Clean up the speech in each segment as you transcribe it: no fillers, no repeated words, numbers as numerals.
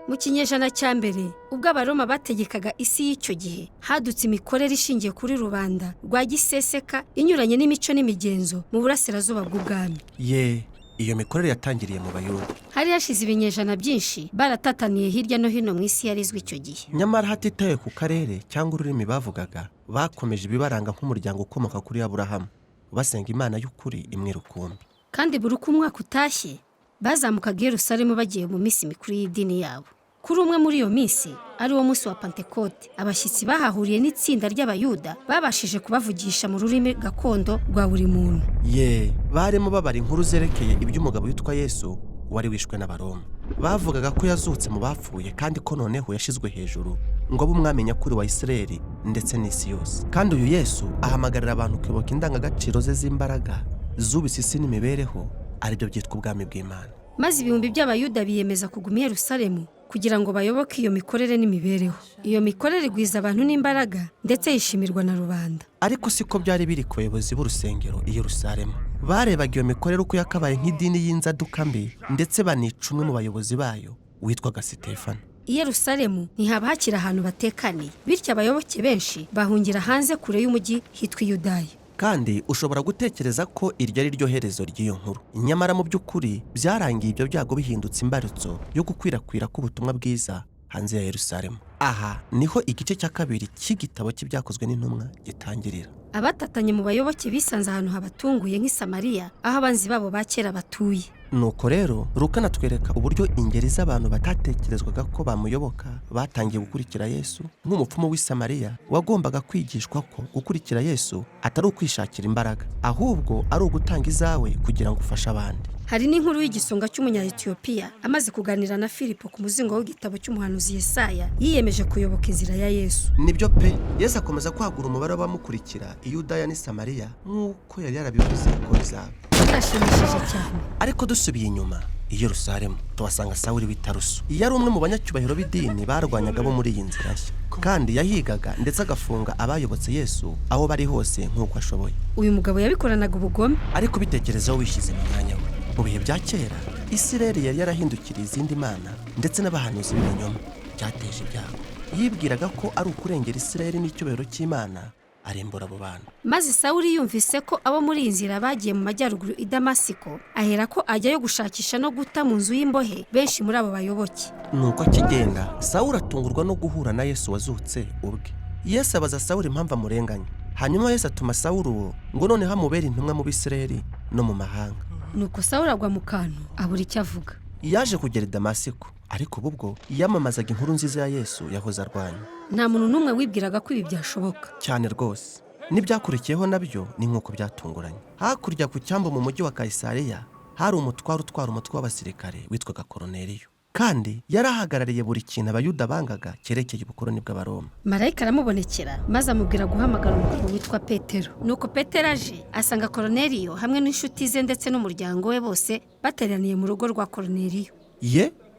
Mu kinyejana cya mbere ubwo abaroma bategekaga isi y'icyo gihe hadutse imikorere ishingiye kuri rubanda rwa giseseka inyuranye n'imico n'imigenzo mu burasirazuba bw'ubwami. Iyo mikorere yatangiriye mu Bayuda. Hari hashize ibinyejana byinshi baratataniye hirya no hino mu isi yarizwe icyo gihe. Nyamara hatitaye ku karere cyangwa ururimi bavugaga, bakomeje ibibaranga nk'umuryango ukomoka kuri Aburahamu, basenga Imana y'ukuri imwe rukumbi. Kandi buri uko umwaka utashye bazamukaga i Yerusalemu bagiye mu minsi mikuru y'idini yabo. Kuri umwe muri iyo minsi ari wo munsi wa Pentekote, abashyitsi bahahuriye n'itsinda ry'Abayuda babashije kubavugisha mu rurimi gakondo rwa buri muntu. Barimo babara inkuru zerekeye iby'umugabo witwa Yesu wari wishwe n'Abaroma. Bavugaga ko yazutse mu bapfuye kandi ko noneho yashizwe hejuru ngo abe umwami nyakuri wa Isirayeli ndetse n'isi yose. Kandi uyu Yesu ahamagarira abantu kwibuka indangagaciro ze z'imbaraga zubise isi n'imibereho, aribyo byitwa ubwami bw'Imana. Maze ibihumbi by'Abayuda biyemeza kuguma i Yerusalemu kugira ngo bayoboke iyo mikorere n'imibereho. Iyo mikorere igwiza abantu n'imbaraga ndetse yishimirwa na rubanda. Ariko siko byari biri ku bayobozi b'urusengero i Yerusalemu. Barebaga iyo mikorere uko yakabaye nk'idini y'inzaduka mbi, ndetse banica umwe mu bayobozi bayo witwaga Sitefano. I Yerusalemu ntihaba hakiri ahantu batekaniye, bityo abayoboke benshi bahungira hanze kure y'umujyi hitwa i Yudaya. Kandi ushobora gutekereza ko iryo ari ryo herezo ry'iyo nkuru. Nyamara mu by'ukuri byarangiye ibyo byago bihindutse imbarutso yo gukwirakwira k'ubutumwa bwiza hanze ya Yerusalemu. Aha niho igice cya kabiri cy'igitabo cy'ibyakozwe n'intumwa gitangirira. Abatatanye mu bayoboke bisanze ahantu habatunguye nk'i Samariya, aho abanzi babo ba kera batuye. Nuko rero Luka anatwereka uburyo ingeri z'abantu batatekerezwaga ko bamuyoboka batangiye gukurikira Yesu, nk'umupfumu w'i Samariya wagombaga kwigishwa ko gukurikira Yesu atari ukwishakira imbaraga, ahubwo ari ugutanga izawe kugira ngo ufashe abandi. Hari n'inkuru y'igisonga cy'umunya-Etiyopiya amaze kuganira na Filipo ku muzingo w'igitabo cy'umuhanuzi Yesaya, yiyemeje kuyoboka inzira ya Yesu. Nibyo pe, Yesu akomeza kwagura umubare w'abamukurikira i Yudaya n'i Samariya nk'uko yari yarabivuze ko bizaba. Byashimishije cyane. Ariko dusubiye inyuma i Yerusalemu tuhasanga Sawuli w'i Taruso. Yari umwe mu banyacyubahiro b'idini barwanyaga bo muri iyi nzira nshya, kandi yahigaga ndetse agafunga abayobotse Yesu aho bari hose nk'uko ashoboye. Uyu mugabo yabikoranaga ubugome. Ariko bitekerezaho wishyize mu mwanya we. Mu bihe bya kera Isirayeli yari yarahindukiriye izindi mana ndetse n'abahanuzi b'ibinyoma, byateje ibyago. Yibwiraga ko ari ukurengera Isirayeli n'icyubahiro cy'Imana, arembura abo bantu. Maze Sawuli yumvise ko abo muri iyi nzira bagiye mu majyaruguru i Damasiko, ahera ko ajyayo gushakisha no guta mu nzu y'imbohe benshi muri abo bayoboke. Nuko akigenda Sawuli atungurwa no guhura na Yesu wazutse ubwe. Yesu abaza Sawuli impamvu amurenganya. Hanyuma Yesu atuma Sawuli uwo ngo noneho amubere intumwa mu Bisirayeli no mu mahanga. Nuko Sawuli agwa mu kantu abura icyo avuga. Yaje kugera i Damasiko, ariko ubwo yamamazaga inkuru nziza ya Yesu yahoze arwanya. Nta muntu n'umwe wibwiraga ko ibi byashoboka. Cyane rwose. N'ibyakurikiyeho nabyo ni nk'uko byatunguranye. Hakurya ku cyambu mu mujyi wa Kayisariya hari umutwaro utwara umutwe w'abasirikare witwaga Koruneliyo. Kandi yarahagarariye buri kintu Abayuda bangaga cyerekeye ubukoroni bw'Abaroma. Marayika aramubonekera maze amubwira guhamagara umugabo witwa Petero. Nuko Petero aje asanga Koruneliyo hamwe n'inshuti ze ndetse n'umuryango we bose bateraniye mu rugo rwa Koruneliyo.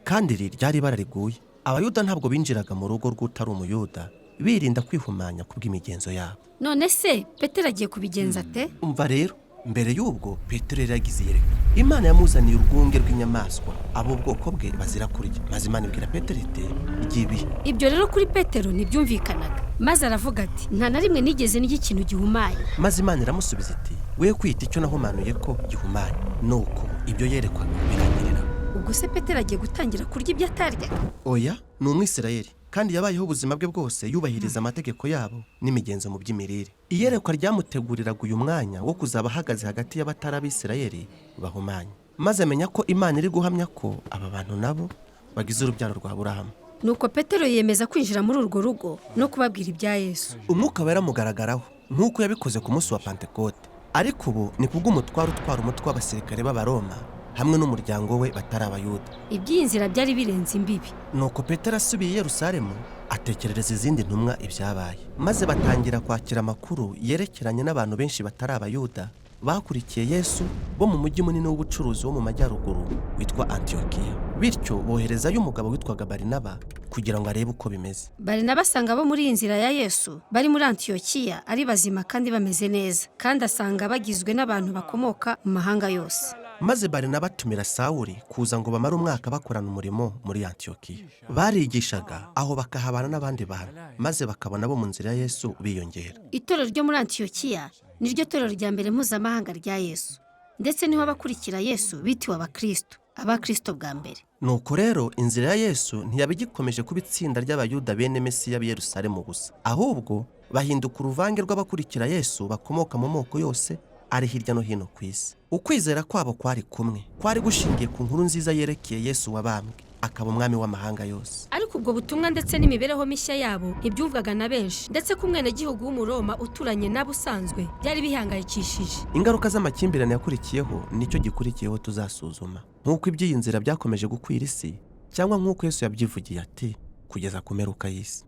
Kandi iri ryari ibara riguye. Abayuda ntabwo binjiraga mu rugo rw'utari umuyuda, birinda kwihumanya kubw'imigenzo yabo. None se Petero agiye kubigenza ate? Umva rero, mbere y'ubwo Petero yaragize yereka. Imana yamuzaniye urwunge rw'inyamaswa abo bwoko bwe bazira kurya. Maze Imana ibwira Petero iti igibi. Ibyo rero kuri Petero ntibyumvikanaga. Maze aravuga ati nta na rimwe nigeze n'igi ikintu gihumanye. Maze Imana iramusubiza iti we kwita icyo nahumanuye ko gihumanye. Nuko ibyo yerekwaga birangirira. Ubwo se Petero agiye gutangira kurya ibyo atarya? Oya, ni Umwisirayeli kandi yabayeho ubuzima bwe bwose yubahiriza amategeko yabo n'imigenzo mu by'imirire. Iyerekwa ryamuteguriraga uyu mwanya wo kuzaba ahagaze hagati y'abatari Abisirayeli bahumanye. Maze amenya ko Imana iri guhamya ko aba bantu nabo bagize urubyaro rwa Aburahamu. Nuko Petero yiyemeza kwinjira muri urwo rugo no kubabwira ibya Yesu. Umwuka wera mugaragaraho nk'uko yabikoze ku munsi wa Pentekote. Ariko ubu ni kubw'umutwaro utwara umutwe w'abasirikare b'Abaroma hamwe n'umuryango we batari Abayuda. Iby'iyi nzira byari birenze imbibi. Nuko Petero asubiye i Yerusalemu atekerereza izindi ntumwa ibyabaye. Maze batangira kwakira amakuru yerekeranye n'abantu benshi batari Abayuda bakurikiye Yesu bo mu mujyi munini w'ubucuruzi wo mu majyaruguru witwa Antiyokiya. Bityo boherezayo umugabo witwaga Barinaba kugira ngo arebe uko bimeze. Barinaba asanga abo muri iyi nzira ya Yesu bari muri Antiyokiya ari bazima kandi bameze neza, kandi asanga bagizwe n'abantu bakomoka mu mahanga yose. maze Barinaba atumira Sawuli kuza ngo bamare umwaka bakorana umurimo muri Antiyokiya. Barigishaga aho bakahabana n'abandi bantu, maze bakabona bo mu nzira ya Yesu biyongera. Itorero ryo muri Antiyokiya ni ryo torero rya mbere mpuzamahanga rya Yesu, ndetse niho abakurikira Yesu bitiwe abakristo bwa mbere. Nuko rero inzira ya Yesu ntiyabigikomeje kuba itsinda ry'abayuda bene Mesiya b'i Yerusalemu gusa, ahubwo bahinduka uruvange rw'abakurikira Yesu bakomoka mu moko yose ari hirya no hino ku isi. Ukwizera kwabo kwari kumwe, kwari gushingiye ku nkuru nziza yerekeye Yesu wabambwe akaba umwami w'amahanga yose. Ariko ubwo butumwa ndetse n'imibereho mishya yabo ntibyumvwaga na benshi, ndetse ko umwenegihugu w'Umuroma uturanye nabo usanzwe byari bihangayikishije. Ingaruka z'amakimbirane yakurikiyeho nicyo gikurikiyeho tuzasuzuma, nk'uko iby'iyi nzira byakomeje gukwira isi, cyangwa nk'uko Yesu yabyivugiye ati kugeza ku mperuka y'isi.